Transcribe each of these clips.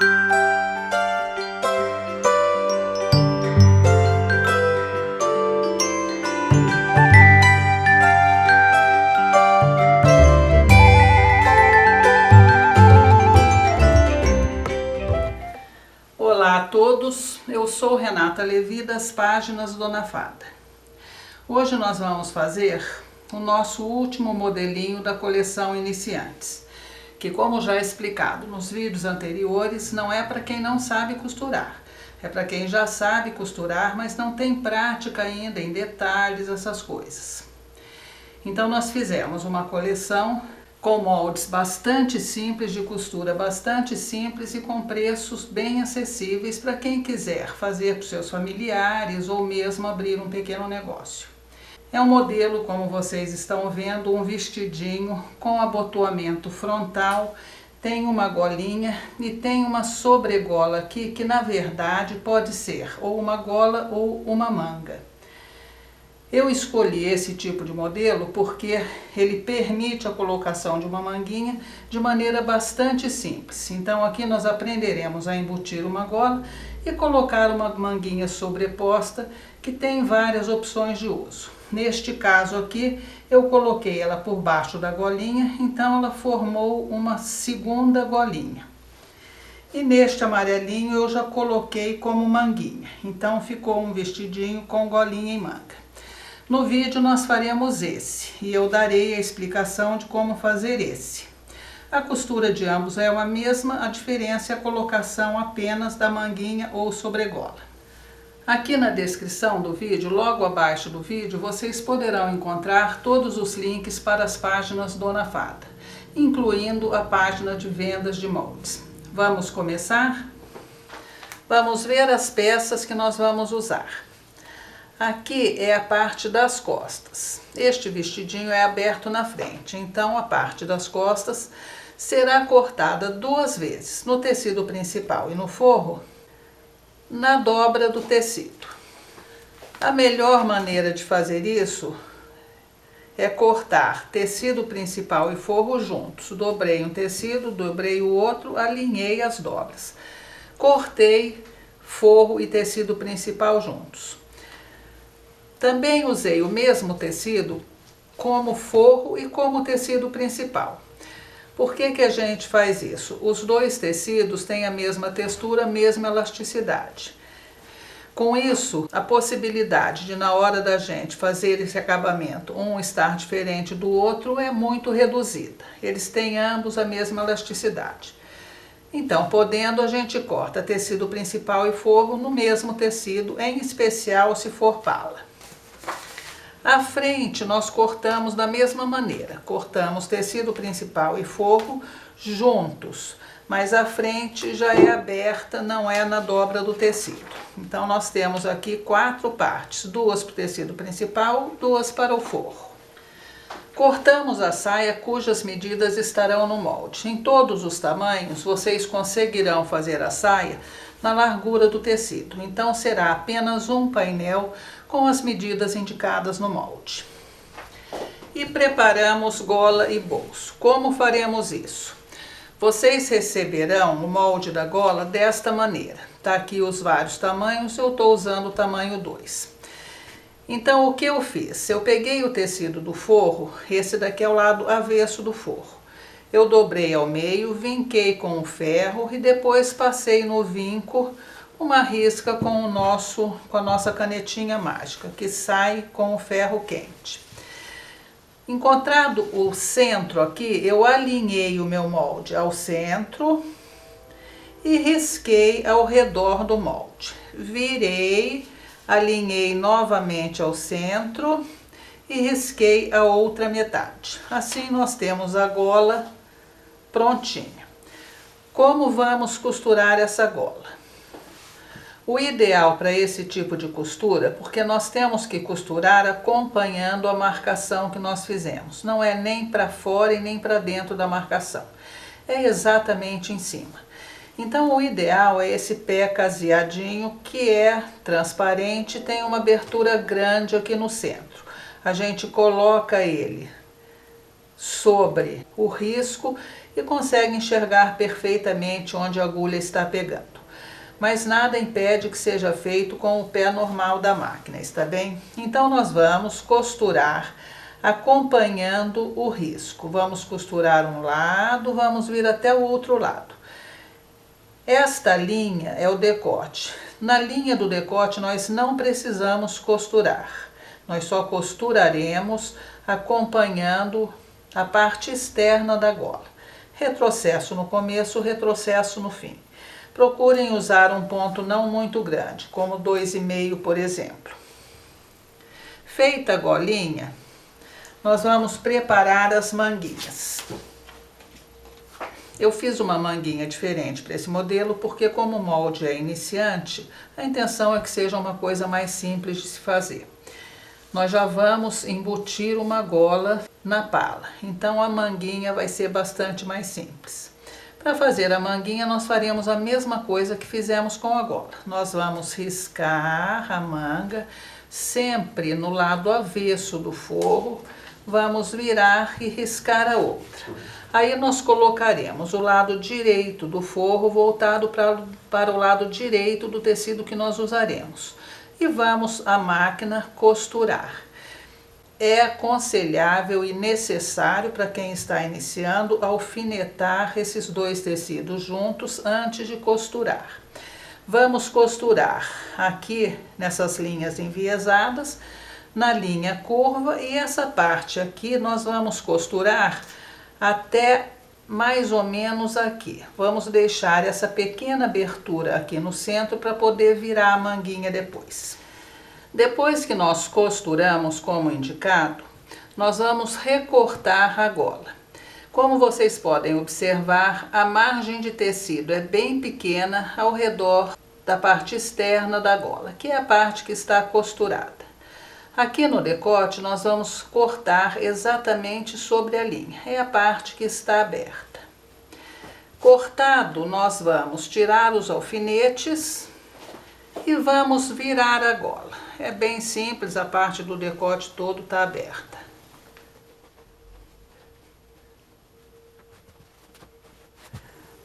Olá a todos, eu sou Renata Levi das Páginas Dona Fada. Hoje nós vamos fazer o nosso último modelinho da coleção Iniciantes, que, como já explicado nos vídeos anteriores, não é para quem não sabe costurar, é para quem já sabe costurar, mas não tem prática ainda em detalhes, essas coisas. Então nós fizemos uma coleção com moldes bastante simples, de costura bastante simples e com preços bem acessíveis para quem quiser fazer para os seus familiares ou mesmo abrir um pequeno negócio. É um modelo, como vocês estão vendo, um vestidinho com abotoamento frontal, tem uma golinha e tem uma sobregola aqui que na verdade pode ser ou uma gola ou uma manga. Eu escolhi esse tipo de modelo porque ele permite a colocação de uma manguinha de maneira bastante simples. Então aqui nós aprenderemos a embutir uma gola e colocar uma manguinha sobreposta que tem várias opções de uso. Neste caso aqui eu coloquei ela por baixo da golinha, então ela formou uma segunda golinha. E neste amarelinho eu já coloquei como manguinha, então ficou um vestidinho com golinha e manga. No vídeo nós faremos esse e eu darei a explicação de como fazer esse. A costura de ambos é a mesma, a diferença é a colocação apenas da manguinha ou sobregola. Aqui na descrição do vídeo, logo abaixo do vídeo, vocês poderão encontrar todos os links para as páginas Dona Fada, incluindo a página de vendas de moldes. Vamos começar? Vamos ver as peças que nós vamos usar. Aqui é a parte das costas. Este vestidinho é aberto na frente, então a parte das costas será cortada 2 vezes, no tecido principal e no forro, na dobra do tecido. A melhor maneira de fazer isso é cortar tecido principal e forro juntos. Dobrei um tecido, dobrei o outro, alinhei as dobras. Cortei forro e tecido principal juntos. Também usei o mesmo tecido como forro e como tecido principal. Por que que a gente faz isso? Os dois tecidos têm a mesma textura, a mesma elasticidade. Com isso, a possibilidade de na hora da gente fazer esse acabamento, um estar diferente do outro é muito reduzida. Eles têm ambos a mesma elasticidade. Então, podendo, a gente corta tecido principal e forro no mesmo tecido, em especial se for pala. A frente nós cortamos da mesma maneira, cortamos tecido principal e forro juntos, mas a frente já é aberta, não é na dobra do tecido. Então nós temos aqui 4 partes, 2 para o tecido principal, 2 para o forro. Cortamos a saia cujas medidas estarão no molde. Em todos os tamanhos vocês conseguirão fazer a saia na largura do tecido, então será apenas um painel com as medidas indicadas no molde. E preparamos gola e bolso. Como faremos isso? Vocês receberão o molde da gola desta maneira. Tá aqui os vários tamanhos, eu estou usando o tamanho 2. Então o que eu fiz? Eu peguei o tecido do forro, esse daqui é o lado avesso do forro. Eu dobrei ao meio, vinquei com o ferro e depois passei no vinco uma risca com a nossa canetinha mágica, que sai com o ferro quente. Encontrado o centro aqui, eu alinhei o meu molde ao centro e risquei ao redor do molde. Virei, alinhei novamente ao centro e risquei a outra metade. Assim nós temos a gola prontinha. Como vamos costurar essa gola? O ideal para esse tipo de costura, porque nós temos que costurar acompanhando a marcação que nós fizemos. Não é nem para fora e nem para dentro da marcação. É exatamente em cima. Então o ideal é esse pé caseadinho, que é transparente, tem uma abertura grande aqui no centro. A gente coloca ele sobre o risco e consegue enxergar perfeitamente onde a agulha está pegando. Mas nada impede que seja feito com o pé normal da máquina, está bem? Então nós vamos costurar acompanhando o risco. Vamos costurar um lado, vamos vir até o outro lado. Esta linha é o decote. Na linha do decote nós não precisamos costurar. Nós só costuraremos acompanhando a parte externa da gola. Retrocesso no começo, retrocesso no fim. Procurem usar um ponto não muito grande, como 2,5, por exemplo. Feita a golinha, nós vamos preparar as manguinhas. Eu fiz uma manguinha diferente para esse modelo, porque como o molde é iniciante, a intenção é que seja uma coisa mais simples de se fazer. Nós já vamos embutir uma gola na pala, então a manguinha vai ser bastante mais simples. Para fazer a manguinha, nós faremos a mesma coisa que fizemos com a gola. Nós vamos riscar a manga sempre no lado avesso do forro, vamos virar e riscar a outra. Aí nós colocaremos o lado direito do forro voltado para o lado direito do tecido que nós usaremos. E vamos à máquina costurar. É aconselhável e necessário para quem está iniciando alfinetar esses dois tecidos juntos antes de costurar. Vamos costurar aqui nessas linhas enviesadas, na linha curva, e essa parte aqui nós vamos costurar até mais ou menos aqui. Vamos deixar essa pequena abertura aqui no centro para poder virar a manguinha depois. Depois que nós costuramos como indicado, nós vamos recortar a gola. Como vocês podem observar, a margem de tecido é bem pequena ao redor da parte externa da gola, que é a parte que está costurada. Aqui no decote nós vamos cortar exatamente sobre a linha, é a parte que está aberta. Cortado, nós vamos tirar os alfinetes e vamos virar a gola. É bem simples, a parte do decote todo está aberta.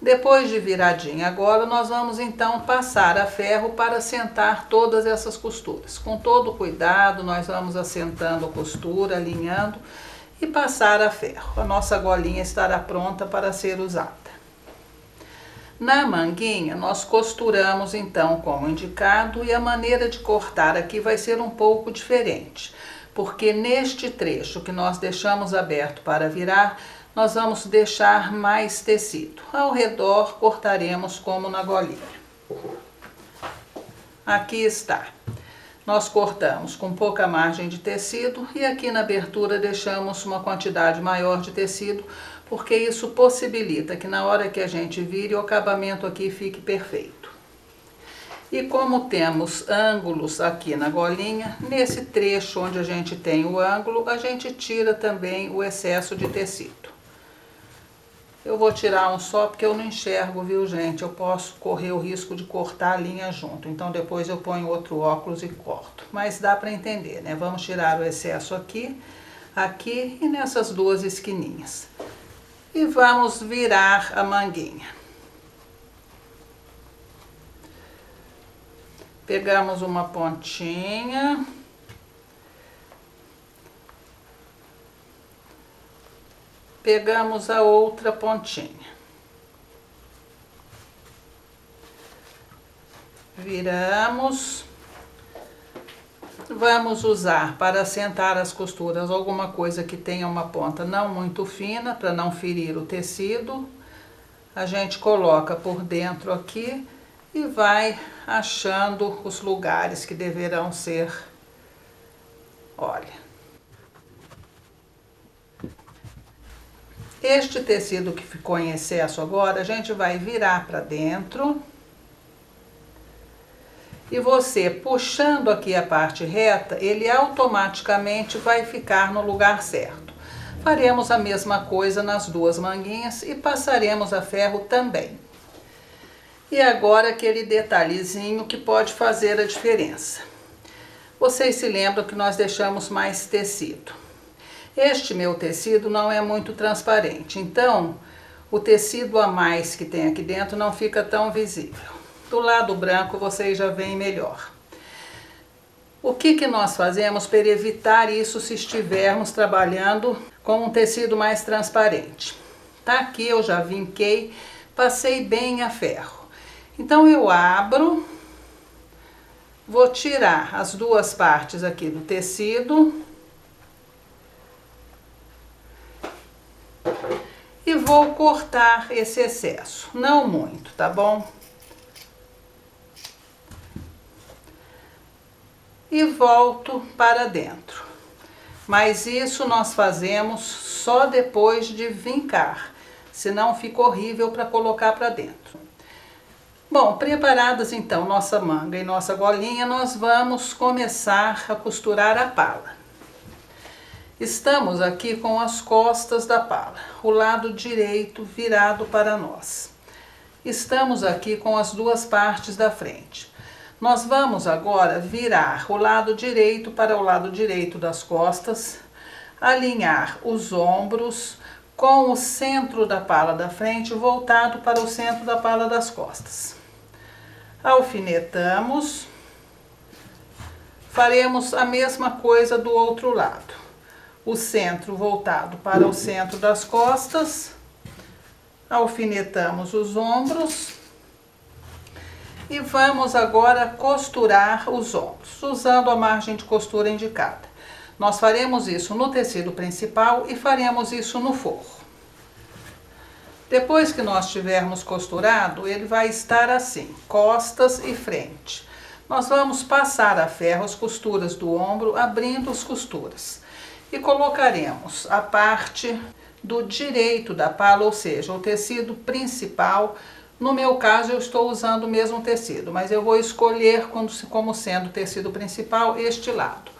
Depois de viradinha a gola, nós vamos então passar a ferro para assentar todas essas costuras. Com todo cuidado, nós vamos assentando a costura, alinhando e passar a ferro. A nossa golinha estará pronta para ser usada. Na manguinha, nós costuramos então como indicado, e a maneira de cortar aqui vai ser um pouco diferente, porque neste trecho que nós deixamos aberto para virar, nós vamos deixar mais tecido. Ao redor cortaremos como na golinha. Aqui está. Nós cortamos com pouca margem de tecido e aqui na abertura deixamos uma quantidade maior de tecido, porque isso possibilita que na hora que a gente vire, o acabamento aqui fique perfeito. E como temos ângulos aqui na golinha, nesse trecho onde a gente tem o ângulo, a gente tira também o excesso de tecido. Eu vou tirar um só porque eu não enxergo, viu, gente? Eu posso correr o risco de cortar a linha junto. Então depois eu ponho outro óculos e corto. Mas dá para entender, né? Vamos tirar o excesso aqui, aqui e nessas duas esquininhas. E vamos virar a manguinha. Pegamos uma pontinha. Pegamos a outra pontinha. Viramos. Vamos usar para assentar as costuras alguma coisa que tenha uma ponta não muito fina, para não ferir o tecido. A gente coloca por dentro aqui e vai achando os lugares que deverão ser. Olha. Este tecido que ficou em excesso agora, a gente vai virar para dentro. E você, puxando aqui a parte reta, ele automaticamente vai ficar no lugar certo. Faremos a mesma coisa nas duas manguinhas e passaremos a ferro também. E agora aquele detalhezinho que pode fazer a diferença. Vocês se lembram que nós deixamos mais tecido. Este meu tecido não é muito transparente, então o tecido a mais que tem aqui dentro não fica tão visível. Do lado branco vocês já veem melhor. O que nós fazemos para evitar isso se estivermos trabalhando com um tecido mais transparente? Tá aqui, eu já vinquei, passei bem a ferro. Então eu abro, vou tirar as duas partes aqui do tecido e vou cortar esse excesso, não muito, tá bom? E volto para dentro. Mas isso nós fazemos só depois de vincar, senão fica horrível para colocar para dentro. Bom, preparadas então nossa manga e nossa golinha, nós vamos começar a costurar a pala. Estamos aqui com as costas da pala, o lado direito virado para nós. Estamos aqui com as duas partes da frente. Nós vamos agora virar o lado direito para o lado direito das costas, alinhar os ombros com o centro da pala da frente voltado para o centro da pala das costas. Alfinetamos, faremos a mesma coisa do outro lado. O centro voltado para o centro das costas, alfinetamos os ombros. E vamos agora costurar os ombros, usando a margem de costura indicada. Nós faremos isso no tecido principal e faremos isso no forro. Depois que nós tivermos costurado, ele vai estar assim, costas e frente. Nós vamos passar a ferro as costuras do ombro, abrindo as costuras. E colocaremos a parte do direito da pala, ou seja, o tecido principal. No meu caso, eu estou usando o mesmo tecido, mas eu vou escolher como sendo o tecido principal este lado.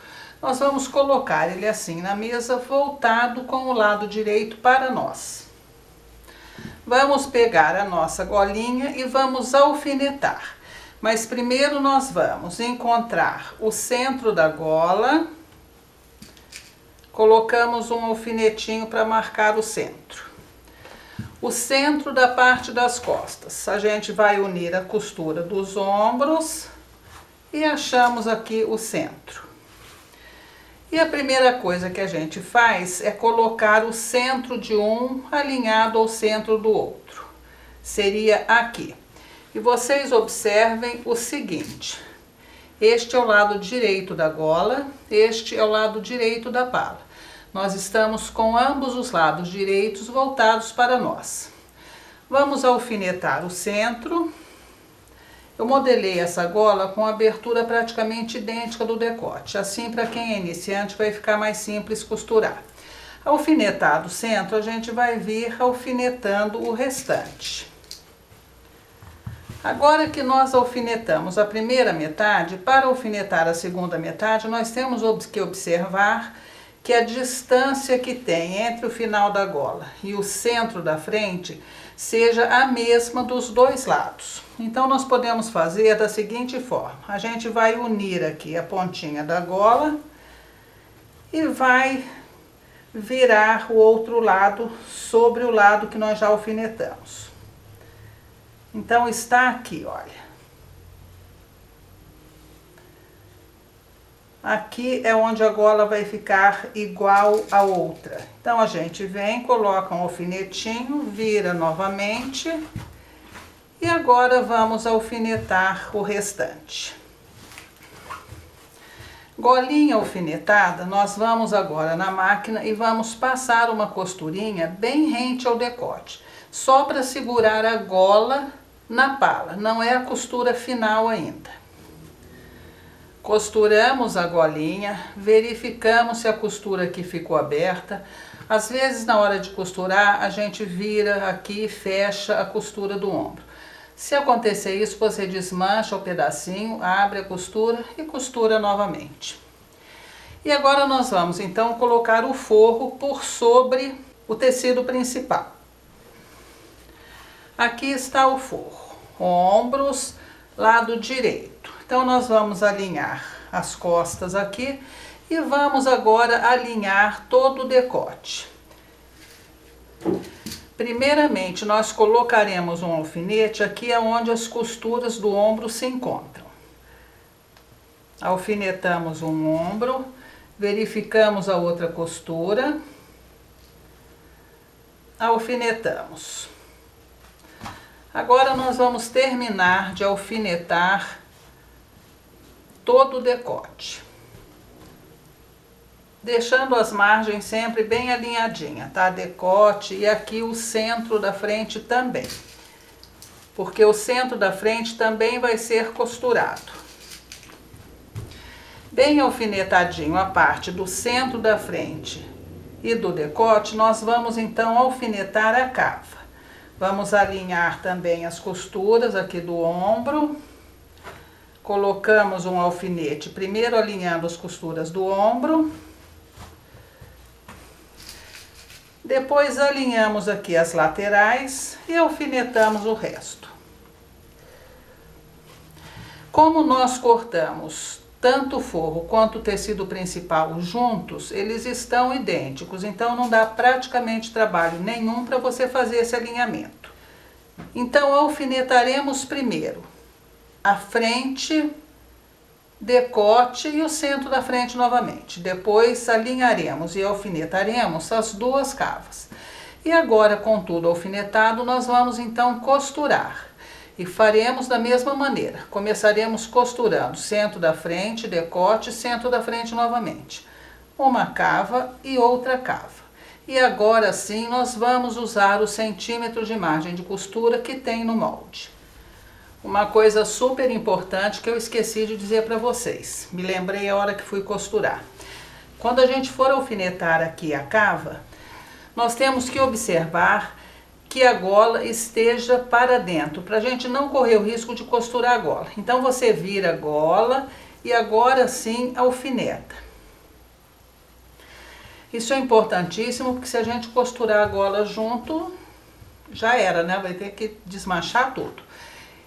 Nós vamos colocar ele assim na mesa, voltado com o lado direito para nós. Vamos pegar a nossa golinha e vamos alfinetar. Mas primeiro nós vamos encontrar o centro da gola. Colocamos um alfinetinho para marcar o centro. O centro da parte das costas, a gente vai unir a costura dos ombros e achamos aqui o centro. E a primeira coisa que a gente faz é colocar o centro de um alinhado ao centro do outro. Seria aqui. E vocês observem o seguinte, este é o lado direito da gola, este é o lado direito da pala. Nós estamos com ambos os lados direitos voltados para nós. Vamos alfinetar o centro. Eu modelei essa gola com abertura praticamente idêntica do decote. Assim, para quem é iniciante, vai ficar mais simples costurar. Alfinetado o centro, a gente vai vir alfinetando o restante. Agora que nós alfinetamos a primeira metade, para alfinetar a segunda metade, nós temos que observar que a distância que tem entre o final da gola e o centro da frente seja a mesma dos dois lados. Então nós podemos fazer da seguinte forma, a gente vai unir aqui a pontinha da gola e vai virar o outro lado sobre o lado que nós já alfinetamos. Então está aqui, olha. Aqui é onde a gola vai ficar igual a outra. Então a gente vem, coloca um alfinetinho, vira novamente e agora vamos alfinetar o restante. Golinha alfinetada, nós vamos agora na máquina e vamos passar uma costurinha bem rente ao decote, só para segurar a gola na pala, não é a costura final ainda. Costuramos a golinha, verificamos se a costura aqui ficou aberta. Às vezes, na hora de costurar, a gente vira aqui e fecha a costura do ombro. Se acontecer isso, você desmancha o pedacinho, abre a costura e costura novamente. E agora nós vamos, então, colocar o forro por sobre o tecido principal. Aqui está o forro, ombros, lado direito. Então, nós vamos alinhar as costas aqui e vamos agora alinhar todo o decote. Primeiramente, nós colocaremos um alfinete aqui onde as costuras do ombro se encontram. Alfinetamos um ombro, verificamos a outra costura, alfinetamos. Agora nós vamos terminar de alfinetar todo o decote, deixando as margens sempre bem alinhadinhas, tá? Decote e aqui o centro da frente também, porque o centro da frente também vai ser costurado. Bem alfinetadinho a parte do centro da frente e do decote, nós vamos então alfinetar a cava. Vamos alinhar também as costuras aqui do ombro. Colocamos um alfinete, primeiro alinhando as costuras do ombro. Depois alinhamos aqui as laterais e alfinetamos o resto. Como nós cortamos tanto o forro quanto o tecido principal juntos, eles estão idênticos, então não dá praticamente trabalho nenhum para você fazer esse alinhamento. Então alfinetaremos primeiro a frente, decote e o centro da frente novamente. Depois alinharemos e alfinetaremos as duas cavas. E agora, com tudo alfinetado, nós vamos então costurar. E faremos da mesma maneira. Começaremos costurando centro da frente, decote, centro da frente novamente. Uma cava e outra cava. E agora sim nós vamos usar o centímetro de margem de costura que tem no molde. Uma coisa super importante que eu esqueci de dizer para vocês. Me lembrei a hora que fui costurar. Quando a gente for alfinetar aqui a cava, nós temos que observar que a gola esteja para dentro, para a gente não correr o risco de costurar a gola. Então você vira a gola e agora sim alfineta. Isso é importantíssimo, porque se a gente costurar a gola junto, já era, né? Vai ter que desmanchar tudo.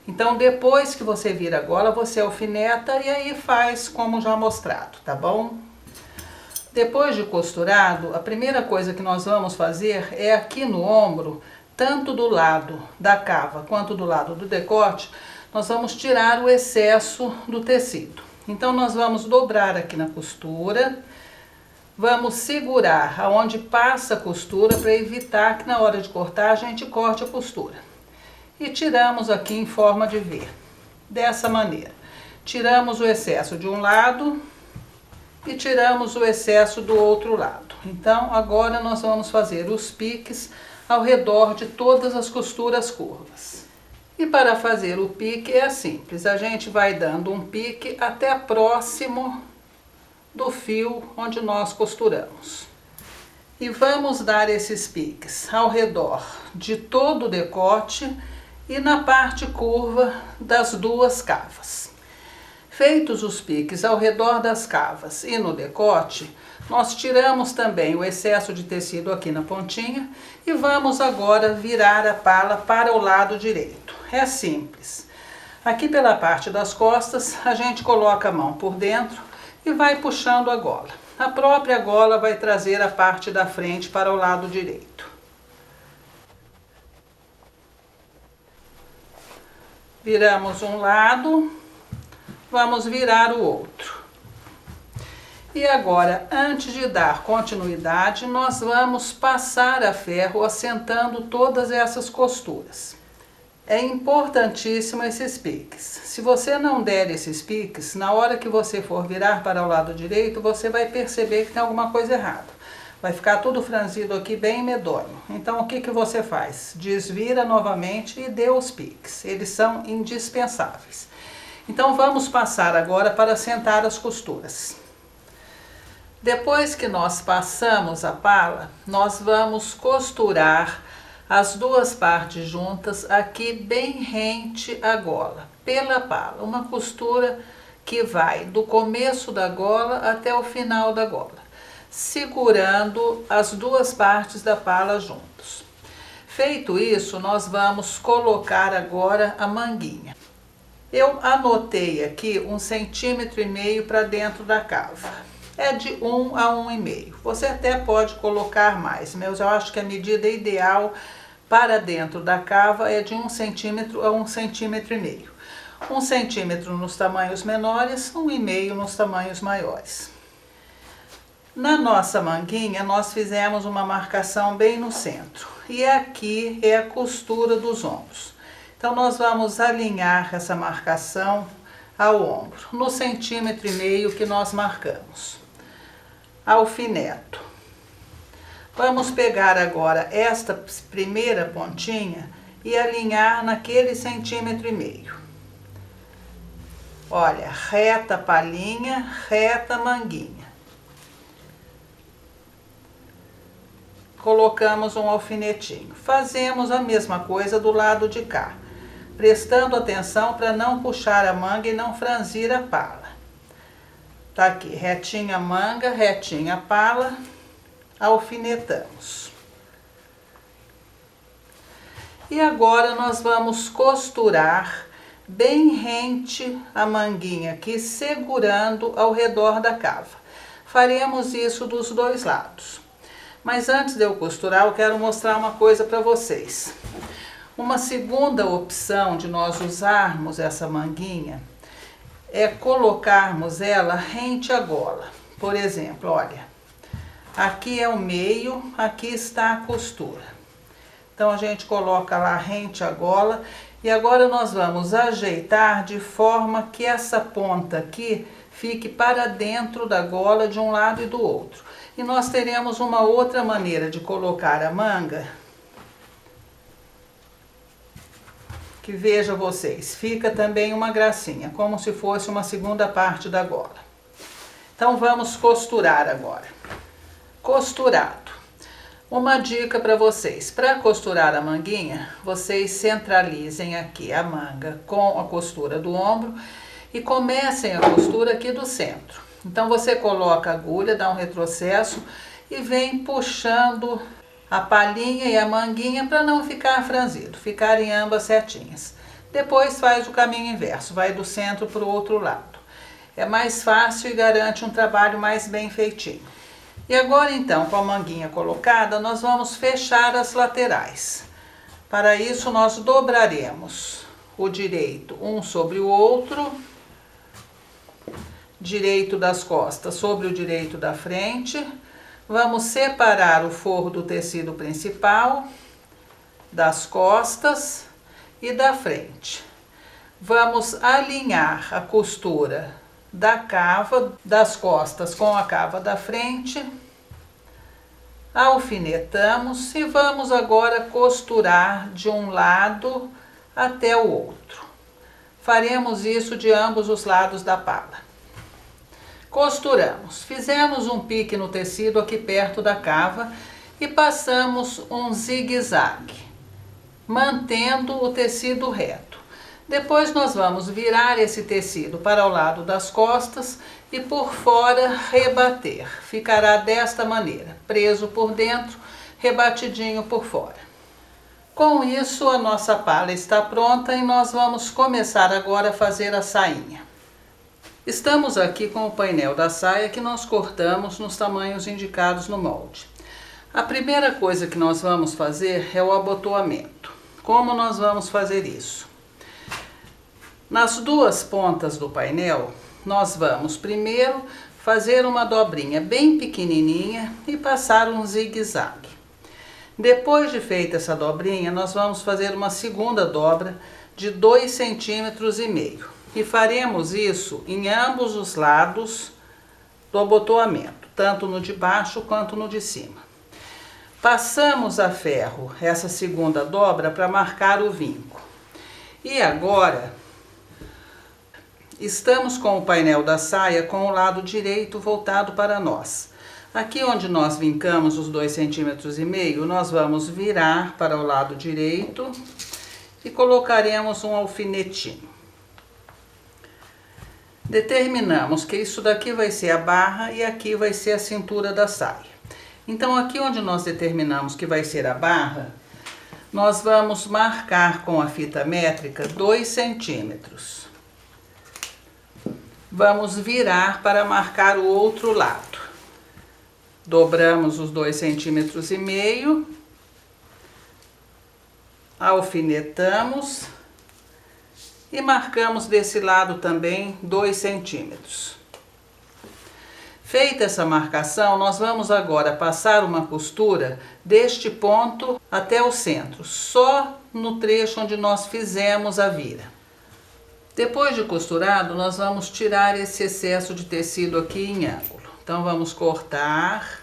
Então depois que você vira a gola, você alfineta e aí faz como já mostrado, tá bom? Depois de costurado, a primeira coisa que nós vamos fazer é aqui no ombro, tanto do lado da cava quanto do lado do decote, nós vamos tirar o excesso do tecido. Então nós vamos dobrar aqui na costura, vamos segurar aonde passa a costura para evitar que na hora de cortar a gente corte a costura. E tiramos aqui em forma de V, dessa maneira. Tiramos o excesso de um lado e tiramos o excesso do outro lado. Então agora nós vamos fazer os piques ao redor de todas as costuras curvas. E para fazer o pique é simples, a gente vai dando um pique até próximo do fio onde nós costuramos. E vamos dar esses piques ao redor de todo o decote e na parte curva das duas cavas. Feitos os piques ao redor das cavas e no decote, nós tiramos também o excesso de tecido aqui na pontinha e vamos agora virar a pala para o lado direito. É simples. Aqui pela parte das costas, a gente coloca a mão por dentro e vai puxando a gola. A própria gola vai trazer a parte da frente para o lado direito. Viramos um lado, vamos virar o outro. E agora, antes de dar continuidade, nós vamos passar a ferro assentando todas essas costuras. É importantíssimo esses piques. Se você não der esses piques, na hora que você for virar para o lado direito, você vai perceber que tem alguma coisa errada. Vai ficar tudo franzido aqui bem medonho. Então o que você faz? Desvira novamente e dê os piques. Eles são indispensáveis. Então vamos passar agora para assentar as costuras. Depois que nós passamos a pala, nós vamos costurar as duas partes juntas aqui bem rente à gola, pela pala. Uma costura que vai do começo da gola até o final da gola, segurando as duas partes da pala juntos. Feito isso, nós vamos colocar agora a manguinha. Eu anotei aqui 1,5 cm para dentro da cava. É de 1 a 1,5. Você até pode colocar mais, mas eu acho que a medida ideal para dentro da cava é de 1 centímetro a 1,5 centímetros. 1 centímetro nos tamanhos menores, 1,5 nos tamanhos maiores. Na nossa manguinha, nós fizemos uma marcação bem no centro. E aqui é a costura dos ombros. Então, nós vamos alinhar essa marcação ao ombro, no 1,5 centímetros que nós marcamos. Alfineto. Vamos pegar agora esta primeira pontinha e alinhar naquele 1,5 centímetros. Olha, reta palhinha, reta manguinha. Colocamos um alfinetinho. Fazemos a mesma coisa do lado de cá, prestando atenção para não puxar a manga e não franzir a pala. Tá aqui, retinha a manga, retinha a pala, alfinetamos. E agora nós vamos costurar bem rente a manguinha aqui, segurando ao redor da cava. Faremos isso dos dois lados. Mas antes de eu costurar, eu quero mostrar uma coisa para vocês. Uma segunda opção de nós usarmos essa manguinha é colocarmos ela rente à gola. Por exemplo, olha, aqui é o meio, aqui está a costura. Então, a gente coloca lá rente à gola e agora nós vamos ajeitar de forma que essa ponta aqui fique para dentro da gola de um lado e do outro. E nós teremos uma outra maneira de colocar a manga, que veja vocês, fica também uma gracinha, como se fosse uma segunda parte da gola. Então vamos costurar agora. Costurado. Uma dica para vocês, para costurar a manguinha, vocês centralizem aqui a manga com a costura do ombro e comecem a costura aqui do centro. Então você coloca a agulha, dá um retrocesso e vem puxando a palhinha e a manguinha para não ficar franzido, ficarem ambas retinhas. Depois faz o caminho inverso, vai do centro para o outro lado. É mais fácil e garante um trabalho mais bem feitinho. E agora então, com a manguinha colocada, nós vamos fechar as laterais. Para isso nós dobraremos o direito um sobre o outro, direito das costas sobre o direito da frente. Vamos separar o forro do tecido principal, das costas e da frente. Vamos alinhar a costura da cava das costas com a cava da frente. Alfinetamos e vamos agora costurar de um lado até o outro. Faremos isso de ambos os lados da pala. Costuramos, fizemos um pique no tecido aqui perto da cava e passamos um zigue-zague, mantendo o tecido reto. Depois nós vamos virar esse tecido para o lado das costas e por fora rebater. Ficará desta maneira, preso por dentro, rebatidinho por fora. Com isso a nossa pala está pronta e nós vamos começar agora a fazer a sainha. Estamos aqui com o painel da saia que nós cortamos nos tamanhos indicados no molde. A primeira coisa que nós vamos fazer é o abotoamento. Como nós vamos fazer isso? Nas duas pontas do painel, nós vamos primeiro fazer uma dobrinha bem pequenininha e passar um zigue-zague. Depois de feita essa dobrinha, nós vamos fazer uma segunda dobra de 2,5 centímetros. E faremos isso em ambos os lados do abotoamento, tanto no de baixo quanto no de cima. Passamos a ferro essa segunda dobra para marcar o vinco. E agora, estamos com o painel da saia com o lado direito voltado para nós. Aqui onde nós vincamos os 2,5 centímetros, nós vamos virar para o lado direito e colocaremos um alfinetinho. Determinamos que isso daqui vai ser a barra e aqui vai ser a cintura da saia. Então, aqui onde nós determinamos que vai ser a barra, nós vamos marcar com a fita métrica 2 centímetros. Vamos virar para marcar o outro lado. Dobramos os 2,5 centímetros. alfinetamos e marcamos desse lado também 2 centímetros. Feita essa marcação, nós vamos agora passar uma costura deste ponto até o centro, só no trecho onde nós fizemos a vira. Depois de costurado, nós vamos tirar esse excesso de tecido aqui em ângulo. Então vamos cortar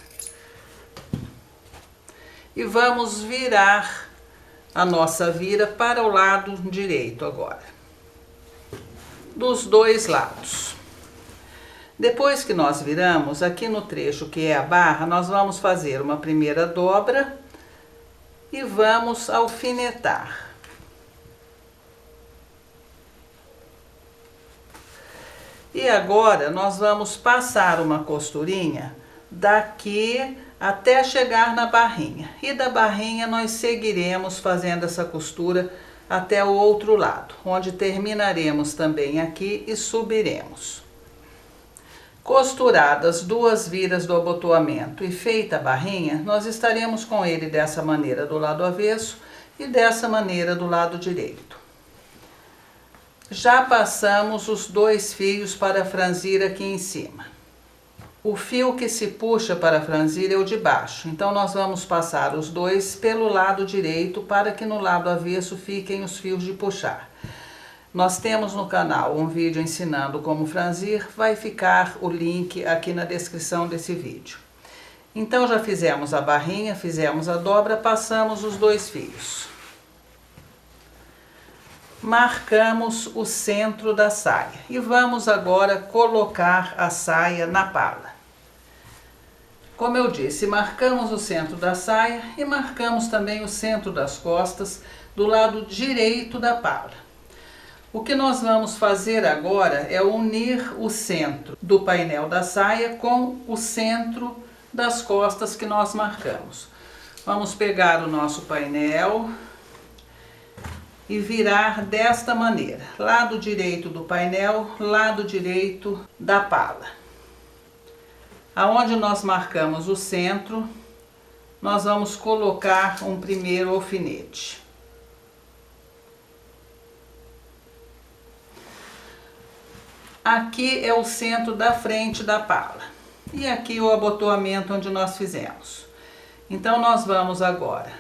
e vamos virar a nossa vira para o lado direito agora, dos dois lados. Depois que nós viramos, aqui no trecho que é a barra, nós vamos fazer uma primeira dobra e vamos alfinetar. E agora nós vamos passar uma costurinha daqui até chegar na barrinha. E da barrinha nós seguiremos fazendo essa costura até o outro lado, onde terminaremos também aqui e subiremos. Costuradas 2 viras do abotoamento e feita a barrinha, nós estaremos com ele dessa maneira do lado avesso e dessa maneira do lado direito. Já passamos os 2 fios para franzir aqui em cima. O fio que se puxa para franzir é o de baixo, então nós vamos passar os 2 pelo lado direito para que no lado avesso fiquem os fios de puxar. Nós temos no canal um vídeo ensinando como franzir, vai ficar o link aqui na descrição desse vídeo. Então já fizemos a barrinha, fizemos a dobra, passamos os 2 fios. Marcamos o centro da saia e vamos agora colocar a saia na pala. Como eu disse, marcamos o centro da saia e marcamos também o centro das costas do lado direito da pala. O que nós vamos fazer agora é unir o centro do painel da saia com o centro das costas que nós marcamos. Vamos pegar o nosso painel e virar desta maneira, lado direito do painel, lado direito da pala. Aonde nós marcamos o centro, nós vamos colocar um primeiro alfinete. Aqui é o centro da frente da pala e aqui o abotoamento onde nós fizemos. Então nós vamos agora,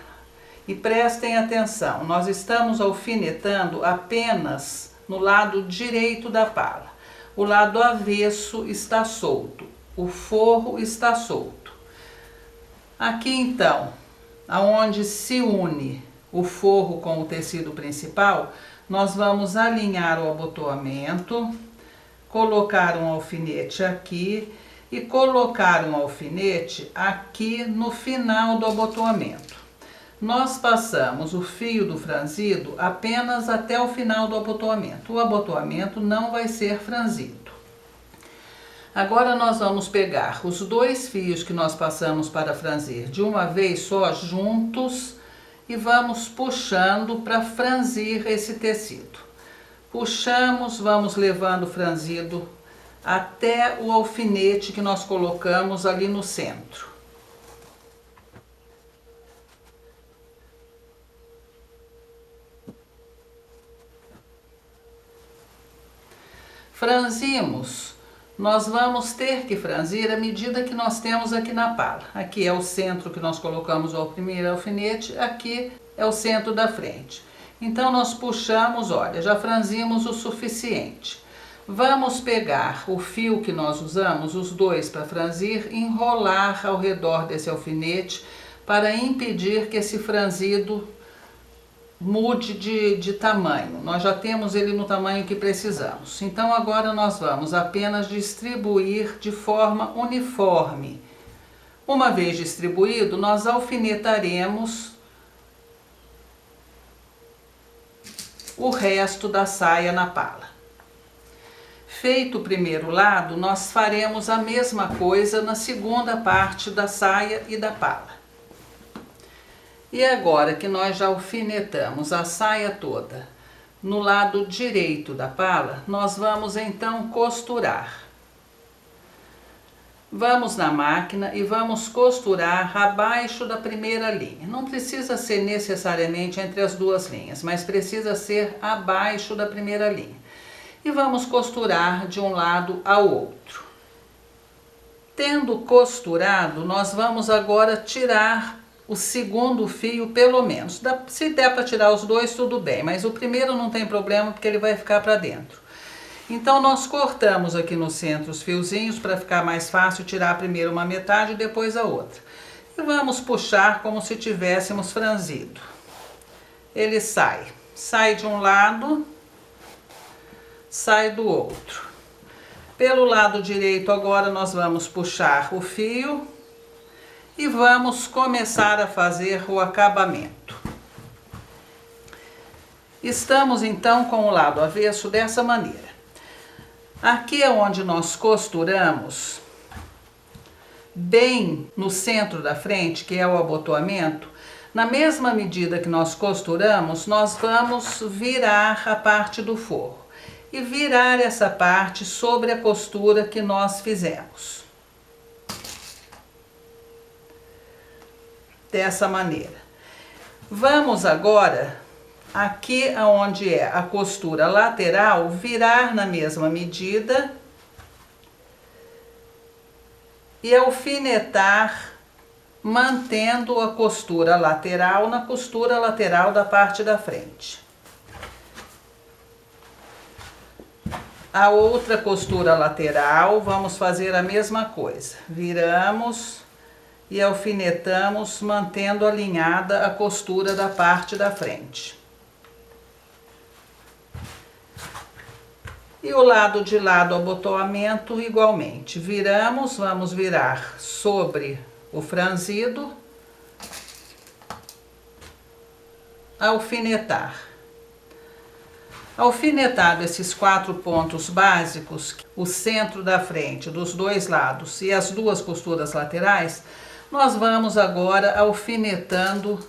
e prestem atenção, nós estamos alfinetando apenas no lado direito da pala. O lado avesso está solto, o forro está solto. Aqui então, aonde se une o forro com o tecido principal, nós vamos alinhar o abotoamento, colocar um alfinete aqui e colocar um alfinete aqui no final do abotoamento. Nós passamos o fio do franzido apenas até o final do abotoamento. O abotoamento não vai ser franzido. Agora nós vamos pegar os 2 fios que nós passamos para franzir de uma vez só juntos e vamos puxando para franzir esse tecido. Puxamos, vamos levando o franzido até o alfinete que nós colocamos ali no centro. Franzimos, nós vamos ter que franzir a medida que nós temos aqui na pala. Aqui é o centro que nós colocamos o primeiro alfinete, aqui é o centro da frente. Então nós puxamos, olha, já franzimos o suficiente. Vamos pegar o fio que nós usamos, os 2 para franzir, enrolar ao redor desse alfinete para impedir que esse franzido mude de tamanho. Nós já temos ele no tamanho que precisamos. Então agora nós vamos apenas distribuir de forma uniforme. Uma vez distribuído, nós alfinetaremos o resto da saia na pala. Feito o primeiro lado, nós faremos a mesma coisa na segunda parte da saia e da pala. E agora que nós já alfinetamos a saia toda no lado direito da pala, nós vamos então costurar. Vamos na máquina e vamos costurar abaixo da primeira linha. Não precisa ser necessariamente entre as duas linhas, mas precisa ser abaixo da primeira linha. E vamos costurar de um lado ao outro. Tendo costurado, nós vamos agora tirar o segundo fio pelo menos. Se der para tirar os dois, tudo bem, mas o primeiro não tem problema porque ele vai ficar para dentro. Então nós cortamos aqui no centro os fiozinhos para ficar mais fácil tirar primeiro uma metade e depois a outra. E vamos puxar como se tivéssemos franzido. Ele sai de um lado, sai do outro. Pelo lado direito agora nós vamos puxar o fio e vamos começar a fazer o acabamento. Estamos então com o lado avesso dessa maneira. Aqui é onde nós costuramos, bem no centro da frente, que é o abotoamento. Na mesma medida que nós costuramos, nós vamos virar a parte do forro. E virar essa parte sobre a costura que nós fizemos. Dessa maneira. Vamos agora, aqui onde é a costura lateral, virar na mesma medida e alfinetar, mantendo a costura lateral na costura lateral da parte da frente. A outra costura lateral, vamos fazer a mesma coisa. Viramos e alfinetamos, mantendo alinhada a costura da parte da frente. E o lado de lá do abotoamento igualmente. Viramos, vamos virar sobre o franzido, alfinetar. Alfinetado esses 4 pontos básicos, o centro da frente, dos dois lados e as duas costuras laterais, nós vamos agora alfinetando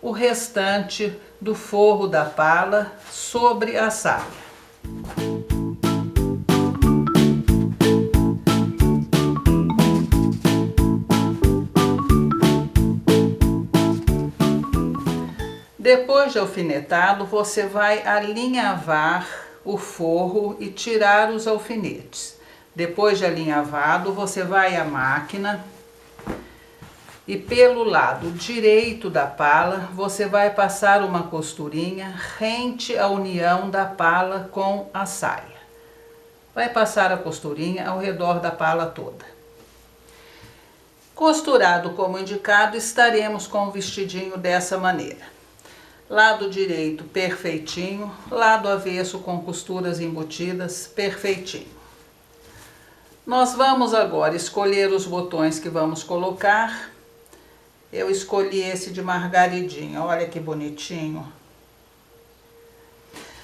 o restante do forro da pala sobre a saia. Depois de alfinetado, você vai alinhavar o forro e tirar os alfinetes. Depois de alinhavado, você vai à máquina e pelo lado direito da pala, você vai passar uma costurinha rente à união da pala com a saia. Vai passar a costurinha ao redor da pala toda. Costurado como indicado, estaremos com o vestidinho dessa maneira. Lado direito perfeitinho, lado avesso com costuras embutidas perfeitinho. Nós vamos agora escolher os botões que vamos colocar. Eu escolhi esse de margaridinha, olha que bonitinho.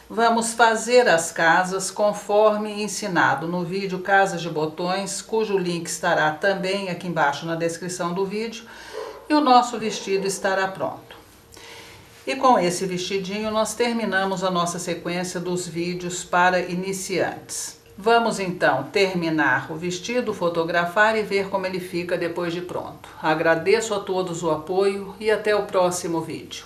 Vamos fazer as casas conforme ensinado no vídeo Casas de Botões, cujo link estará também aqui embaixo na descrição do vídeo, e o nosso vestido estará pronto. E com esse vestidinho nós terminamos a nossa sequência dos vídeos para iniciantes. Vamos então terminar o vestido, fotografar e ver como ele fica depois de pronto. Agradeço a todos o apoio e até o próximo vídeo.